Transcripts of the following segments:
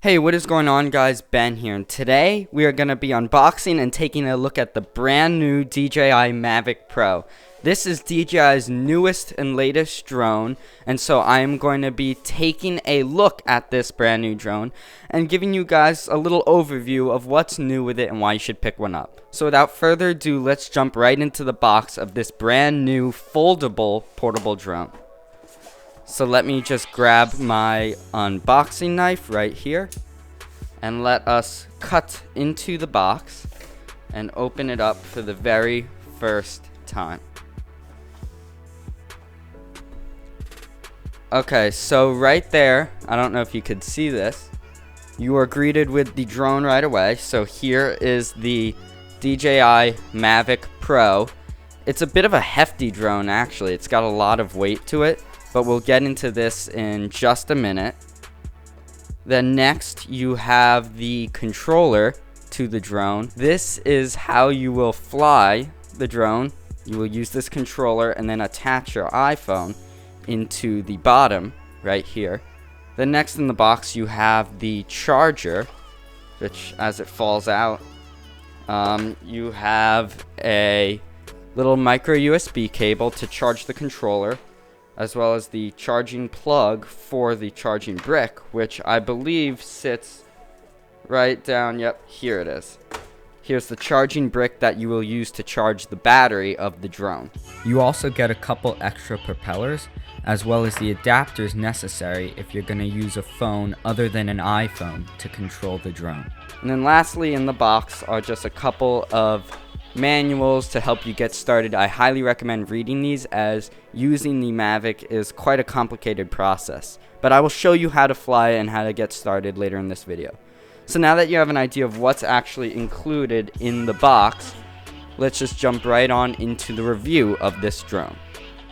Hey, what is going on, guys? Ben here, and today we are going to be unboxing and taking a look at the brand new DJI Mavic Pro. This is DJI's newest and latest drone, and so I am going to be taking a look at this brand new drone and giving you guys a little overview of what's new with it and why you should pick one up. So without further ado, let's jump right into the box of this brand new foldable portable drone. So let me just grab my unboxing knife right here and let us cut into the box and open it up for the very first time. Okay, so right there, I don't know if you could see this, you are greeted with the drone right away. So here is the DJI Mavic Pro. It's a bit of a hefty drone actually, it's got a lot of weight to it. But we'll get into this in just a minute. Then next you have the controller to the drone. This is how you will fly the drone. You will use this controller and then attach your iPhone into the bottom right here. Then next in the box you have the charger, which as it falls out, you have a little micro USB cable to charge the controller, as well as the charging plug for the charging brick, which I believe sits right down, yep, here it is. Here's the charging brick that you will use to charge the battery of the drone. You also get a couple extra propellers, as well as the adapters necessary if you're going to use a phone other than an iPhone to control the drone. And then lastly in the box are just a couple of manuals to help you get started. I highly recommend reading these, as using the Mavic is quite a complicated process, but I will show you how to fly and how to get started later in this video. So now that you have an idea of what's actually included in the box, let's just jump right on into the review of this drone.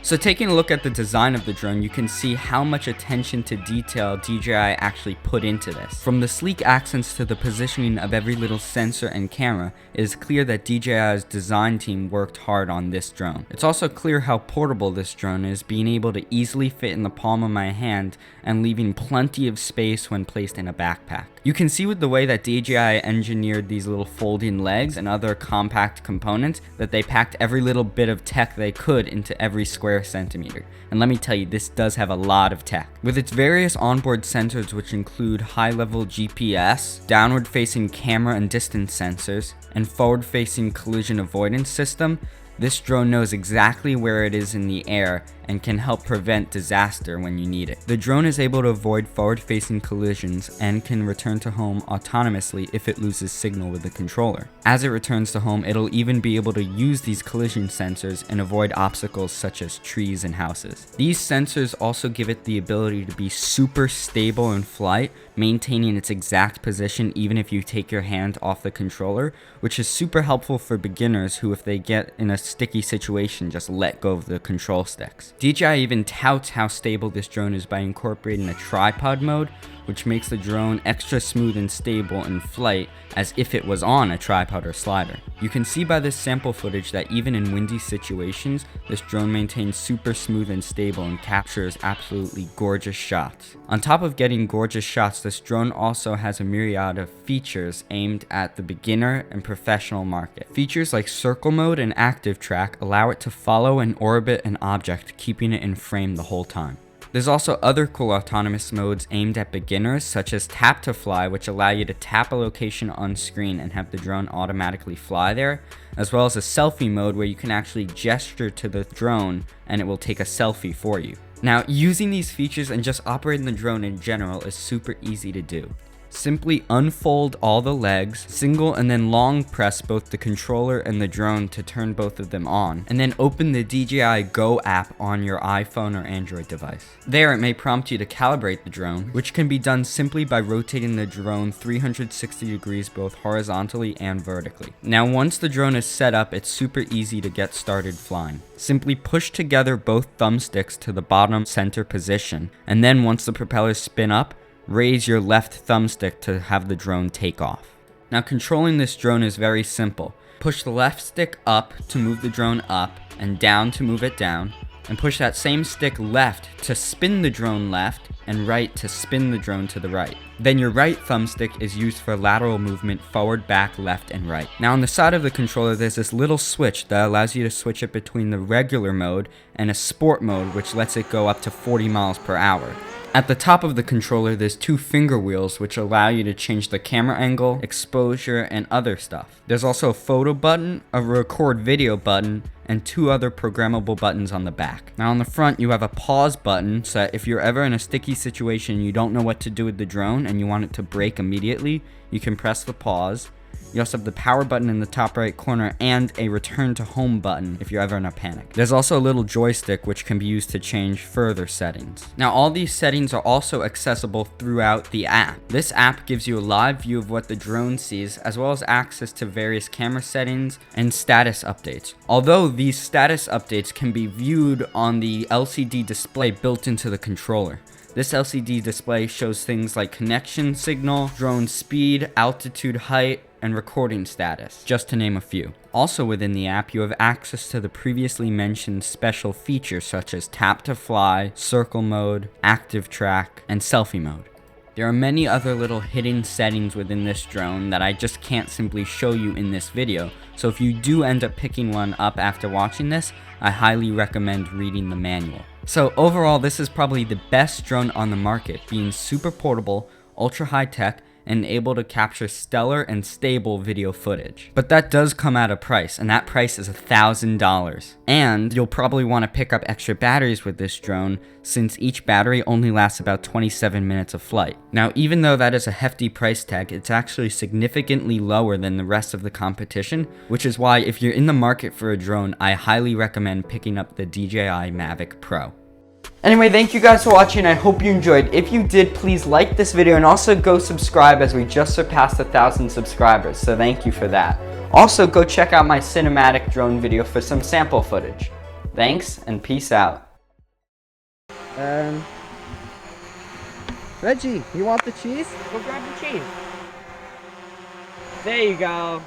So taking a look at the design of the drone, you can see how much attention to detail DJI actually put into this. From the sleek accents to the positioning of every little sensor and camera, it is clear that DJI's design team worked hard on this drone. It's also clear how portable this drone is, being able to easily fit in the palm of my hand and leaving plenty of space when placed in a backpack. You can see with the way that DJI engineered these little folding legs and other compact components that they packed every little bit of tech they could into every square centimeter. And let me tell you, this does have a lot of tech. With its various onboard sensors, which include high-level GPS, downward-facing camera and distance sensors, and forward-facing collision avoidance system, this drone knows exactly where it is in the air and can help prevent disaster when you need it. The drone is able to avoid forward-facing collisions and can return to home autonomously if it loses signal with the controller. As it returns to home, it'll even be able to use these collision sensors and avoid obstacles such as trees and houses. These sensors also give it the ability to be super stable in flight, maintaining its exact position even if you take your hand off the controller, which is super helpful for beginners who, if they get in a sticky situation, just let go of the control sticks. DJI even touts how stable this drone is by incorporating a tripod mode, which makes the drone extra smooth and stable in flight as if it was on a tripod or slider. You can see by this sample footage that even in windy situations, this drone maintains super smooth and stable and captures absolutely gorgeous shots. On top of getting gorgeous shots, this drone also has a myriad of features aimed at the beginner and professional market. Features like circle mode and active track allow it to follow and orbit an object, keeping it in frame the whole time. There's also other cool autonomous modes aimed at beginners, such as tap to fly, which allow you to tap a location on screen and have the drone automatically fly there, as well as a selfie mode where you can actually gesture to the drone and it will take a selfie for you. Now, using these features and just operating the drone in general is super easy to do. Simply unfold all the legs, single and then long press both the controller and the drone to turn both of them on, and then open the DJI Go app on your iPhone or Android device. There, it may prompt you to calibrate the drone, which can be done simply by rotating the drone 360 degrees both horizontally and vertically. Now, once the drone is set up, it's super easy to get started flying. Simply push together both thumbsticks to the bottom center position, and then once the propellers spin up, raise your left thumbstick to have the drone take off. Now, controlling this drone is very simple. Push the left stick up to move the drone up and down to move it down, and push that same stick left to spin the drone left and right to spin the drone to the right. Then your right thumbstick is used for lateral movement forward, back, left, and right. Now on the side of the controller there's this little switch that allows you to switch it between the regular mode and a sport mode, which lets it go up to 40 miles per hour. At the top of the controller there's 2 finger wheels which allow you to change the camera angle, exposure, and other stuff. There's also a photo button, a record video button, and 2 other programmable buttons on the back. Now on the front you have a pause button, so that if you're ever in a sticky situation and you don't know what to do with the drone and you want it to brake immediately, you can press the pause. You also have the power button in the top right corner and a return to home button if you're ever in a panic. There's also a little joystick which can be used to change further settings. Now all these settings are also accessible throughout the app. This app gives you a live view of what the drone sees, as well as access to various camera settings and status updates. Although these status updates can be viewed on the LCD display built into the controller. This LCD display shows things like connection signal, drone speed, altitude, height, and recording status, just to name a few. Also within the app, you have access to the previously mentioned special features such as tap to fly, circle mode, active track, and selfie mode. There are many other little hidden settings within this drone that I just can't simply show you in this video, so if you do end up picking one up after watching this, I highly recommend reading the manual. So overall, this is probably the best drone on the market, being super portable, ultra high tech, and able to capture stellar and stable video footage. But that does come at a price, and that price is $1,000. And you'll probably want to pick up extra batteries with this drone, since each battery only lasts about 27 minutes of flight. Now, even though that is a hefty price tag, it's actually significantly lower than the rest of the competition, which is why if you're in the market for a drone, I highly recommend picking up the DJI Mavic Pro. Anyway, thank you guys for watching. I hope you enjoyed. If you did, please like this video and also go subscribe, as we just surpassed 1,000 subscribers, so thank you for that. Also, go check out my cinematic drone video for some sample footage. Thanks, and peace out. Reggie, you want the cheese? Go grab the cheese. There you go.